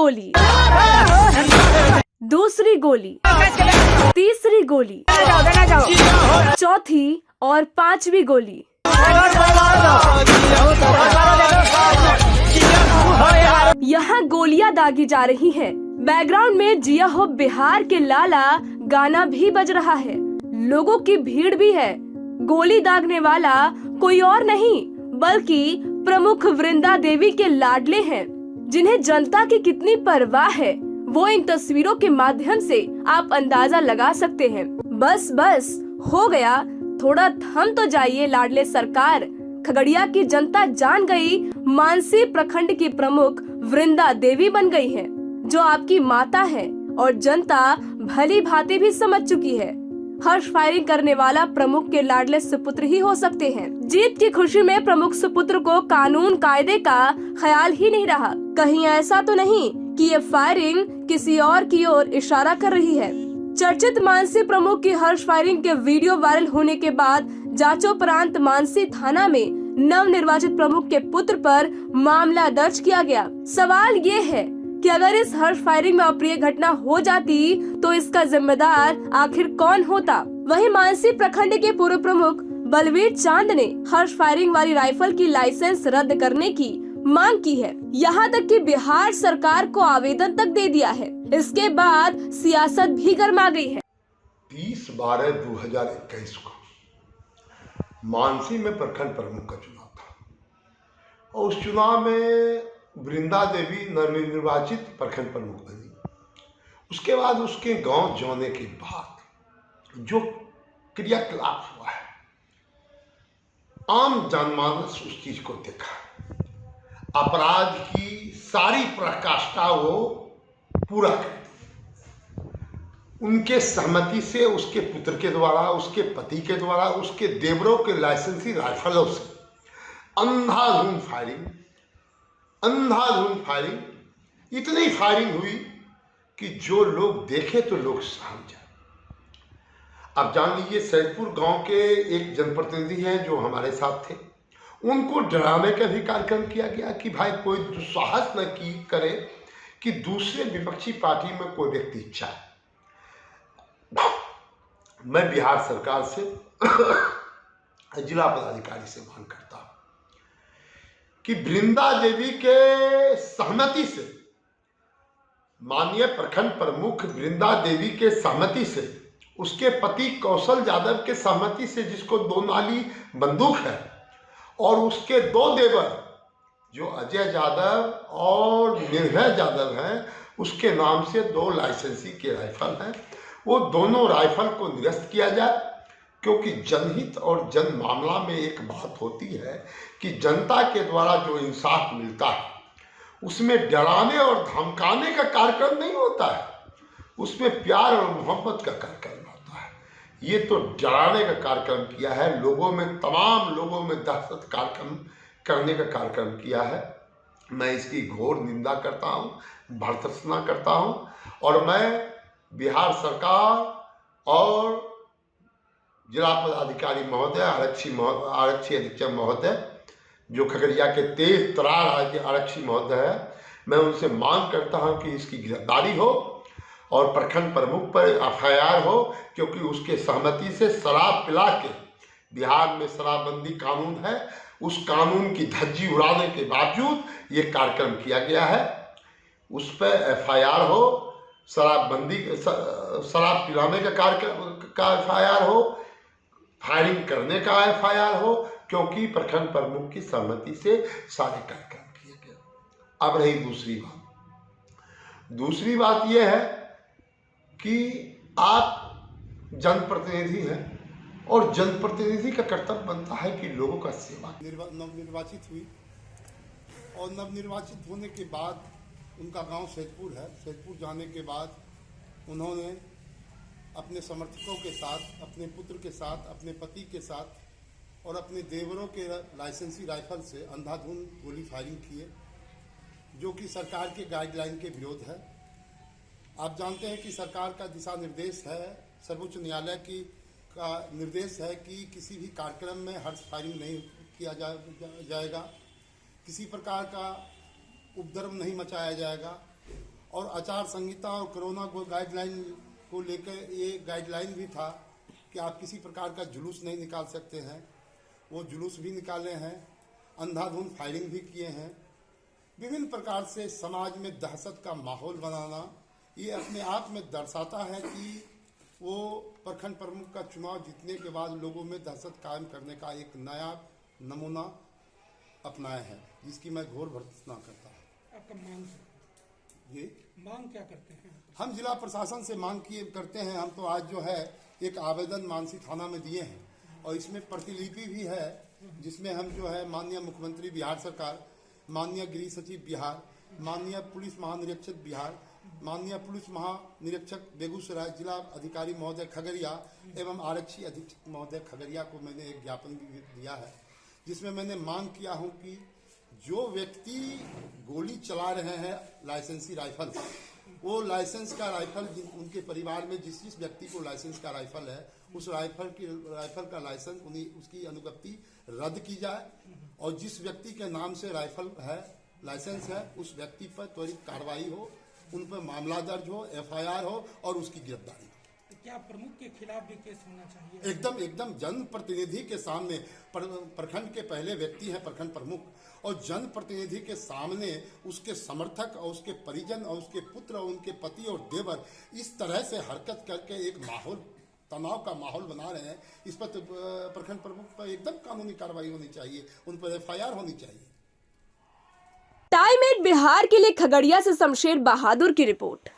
गोली, दूसरी गोली, तीसरी गोली, चौथी और पांचवी गोली। यहाँ गोलियां दागी जा रही हैं। बैकग्राउंड में जिया हो बिहार के लाला गाना भी बज रहा है। लोगों की भीड़ भी है। गोली दागने वाला कोई और नहीं बल्कि प्रमुख वृंदा देवी के लाडले हैं, जिन्हें जनता की कितनी परवाह है वो इन तस्वीरों के माध्यम से आप अंदाजा लगा सकते हैं। बस बस हो गया, थोड़ा थम तो जाइए लाडले सरकार। खगड़िया की जनता जान गई मानसी प्रखंड की प्रमुख वृंदा देवी बन गई है, जो आपकी माता है और जनता भली भांति भी समझ चुकी है। हर्ष फायरिंग करने वाला प्रमुख के लाडले सुपुत्र ही हो सकते हैं। जीत की खुशी में प्रमुख सुपुत्र को कानून कायदे का ख्याल ही नहीं रहा। कहीं ऐसा तो नहीं कि ये फायरिंग किसी और की ओर इशारा कर रही है। चर्चित मानसी प्रमुख की हर्ष फायरिंग के वीडियो वायरल होने के बाद जांचोपरांत मानसी थाना में नव निर्वाचित प्रमुख के पुत्र पर मामला दर्ज किया गया। सवाल ये है कि अगर इस हर्ष फायरिंग में अप्रिय घटना हो जाती तो इसका जिम्मेदार आखिर कौन होता। वहीं मानसी प्रखंड के पूर्व प्रमुख बलवीर चांद ने हर्ष फायरिंग वाली राइफल की लाइसेंस रद्द करने की मांग की है। यहाँ तक कि बिहार सरकार को आवेदन तक दे दिया है। इसके बाद सियासत भी गर्मा गई है। 30/12/2021 को मानसी में प्रखंड प्रमुख का चुनाव था और उस चुनाव में वृंदा देवी नवनिर्वाचित प्रखंड प्रमुख बनी। उसके बाद उसके गांव जाने के बाद जो क्रियाकलाप हुआ है, आम जनमानस उस चीज को देखा। अपराध की सारी पराकाष्ठा वो पूरा कर दी। उनके सहमति से फायरिंग उसके पुत्र के द्वारा, उसके पति के द्वारा, उसके देवरों के लाइसेंसी राइफलों से अंधाधुंध फायरिंग, इतनी फायरिंग हुई कि जो लोग देखे तो लोग सहम जाए। अब जान लीजिए, सैदपुर गांव के एक जनप्रतिनिधि हैं जो हमारे साथ थे, उनको डराने का भी कार्यक्रम किया गया कि भाई कोई दुस्साहस न करे कि दूसरे विपक्षी पार्टी में कोई व्यक्ति चाहे। मैं बिहार सरकार से जिला पदाधिकारी से मांग करता हूं कि वृंदा देवी के सहमति से, माननीय प्रखंड प्रमुख वृंदा देवी के सहमति से, उसके पति कौशल यादव के सहमति से, जिसको 2 नाली बंदूक है, और उसके 2 देवर जो अजय यादव और निर्भय यादव हैं, उसके नाम से 2 लाइसेंसी के राइफल हैं, वो दोनों राइफल को निरस्त किया जाए। क्योंकि जनहित और जन मामला में एक बात होती है कि जनता के द्वारा जो इंसाफ मिलता है उसमें डराने और धमकाने का कार्यक्रम नहीं होता है, उसमें प्यार और मोहब्बत का कार्यक्रम होता है। ये तो डराने का कार्यक्रम किया है, लोगों में, तमाम लोगों में दहशत कार्यक्रम करने का कार्यक्रम किया है। मैं इसकी घोर निंदा करता हूँ, भर्त्सना करता हूँ और मैं बिहार सरकार और जिला पदाधिकारी महोदय, आरक्षी अधीक्षक महोदय, जो खगड़िया के तेज तरार आरक्षी महोदय है, मैं उनसे मांग करता हूं कि इसकी गिरफ्तारी हो और प्रखंड प्रमुख पर FIR हो, क्योंकि उसके सहमति से शराब पिला के, बिहार में शराबबंदी कानून है, उस कानून की धज्जी उड़ाने के बावजूद ये कार्यक्रम किया गया है। उस पर FIR हो, शराबबंदी, शराब पिलाने का FIR हो, फायरिंग करने का FIR हो, क्योंकि प्रखंड प्रमुख की सहमति से सारे कार्यक्रम किए गए। अब रही दूसरी बात यह है कि आप जनप्रतिनिधि हैं और जनप्रतिनिधि का कर्तव्य बनता है कि लोगों का सेवा। नवनिर्वाचित हुई और नवनिर्वाचित होने के बाद उनका गांव सैदपुर है। सैदपुर जाने के बाद उन्होंने अपने समर्थकों के साथ, अपने पुत्र के साथ, अपने पति के साथ और अपने देवरों के लाइसेंसी राइफल से अंधाधुंध गोली फायरिंग किए, जो कि सरकार के गाइडलाइन के विरोध है। आप जानते हैं कि सरकार का दिशा निर्देश है, सर्वोच्च न्यायालय का निर्देश है कि किसी भी कार्यक्रम में हर्ष फायरिंग नहीं किया जाएगा, किसी प्रकार का उपद्रव नहीं मचाया जाएगा और आचार संहिता और कोरोना को गाइडलाइन को लेकर ये गाइडलाइन भी था कि आप किसी प्रकार का जुलूस नहीं निकाल सकते हैं। वो जुलूस भी निकाले हैं, अंधाधुंध फायरिंग भी किए हैं। विभिन्न प्रकार से समाज में दहशत का माहौल बनाना, ये अपने आप में दर्शाता है कि वो प्रखंड प्रमुख का चुनाव जीतने के बाद लोगों में दहशत कायम करने का एक नया नमूना अपनाया है, जिसकी मैं घोर भर्त्सना करता हूँ। आपका मांग ये मांग क्या करते हैं? हम जिला प्रशासन से मांग करते हैं। हम तो आज जो है एक आवेदन मानसी थाना में दिए हैं और इसमें प्रतिलिपि भी है, जिसमें हम जो है माननीय मुख्यमंत्री बिहार सरकार, माननीय गृह सचिव बिहार, माननीय पुलिस महानिरीक्षक बिहार, माननीय पुलिस महानिरीक्षक बेगूसराय, जिला अधिकारी महोदय खगड़िया एवं आरक्षी अधीक्षक महोदय खगड़िया को मैंने एक ज्ञापन भी दिया है, जिसमें मैंने मांग किया हूं कि जो व्यक्ति गोली चला रहे हैं लाइसेंसी राइफल, वो लाइसेंस का राइफल उनके परिवार में जिस व्यक्ति को लाइसेंस का राइफल है, उस राइफल का लाइसेंस उसकी अनुज्ञप्ति रद्द की जाए और जिस व्यक्ति के नाम से राइफल है, लाइसेंस है, उस व्यक्ति पर त्वरित कार्रवाई हो, उन पर मामला दर्ज हो, FIR हो और उसकी गिरफ्तारी हो। तो क्या प्रमुख के खिलाफ भी केस होना चाहिए? एकदम जनप्रतिनिधि के सामने, प्रखंड के पहले व्यक्ति है प्रखंड प्रमुख, और जनप्रतिनिधि के सामने उसके समर्थक और उसके परिजन और उसके पुत्र और उनके पति और देवर इस तरह से हरकत करके एक माहौल, तनाव का माहौल बना रहे हैं। इस पर प्रखंड प्रमुख पर एकदम कानूनी कार्रवाई होनी चाहिए, उन पर FIR होनी चाहिए। टाइम 8 बिहार के लिए खगड़िया से शमशेर बहादुर की रिपोर्ट।